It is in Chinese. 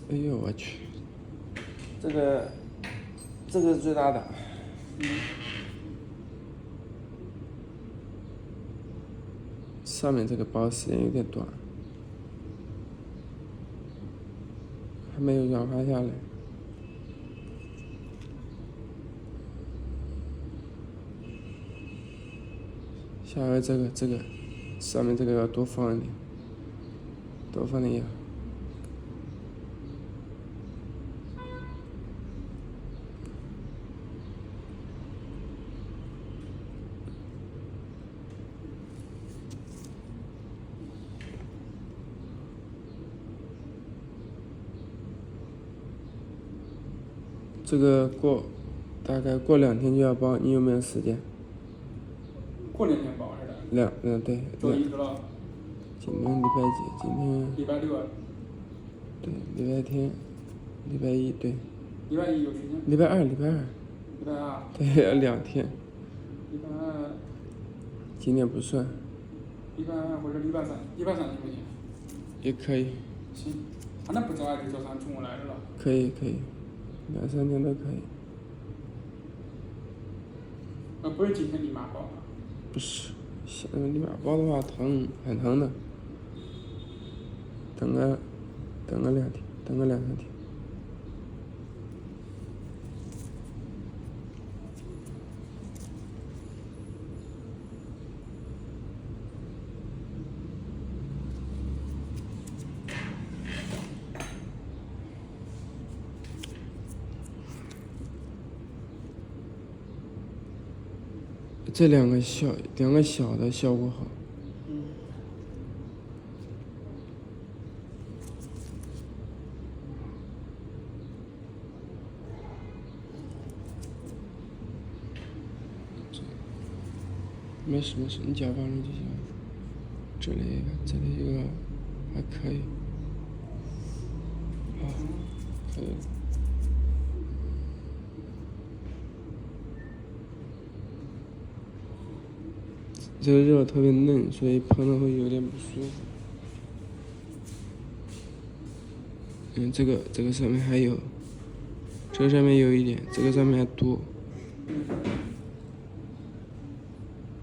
哎呦我去，这个是最大的。上面这个包时间有点短，还没有软化下来。下回这个上面这个要多放一点，多放点药。这个大概过2天就要包，你有没有时间？过2天包是的。对。周一是了。今天礼拜几？今天。礼拜6。对，礼拜天，礼拜1对。礼拜1有时间。礼拜2。礼拜2。对，2天。礼拜2。今天不算。礼拜2或者礼拜3，礼拜3行不行？也可以。行，那不早就周3中午来了。可以，2、3天都可以。不是今天立马包吗？不是，现在立马包的话疼，很疼的。等个2天，等个2、3天。这两个小的效果好。没事，你脚放上就行。这里一个，还可以。好，可以。这个肉特别嫩，所以碰了会有点不舒服。这个上面还有，这个上面有一点，这个上面还多。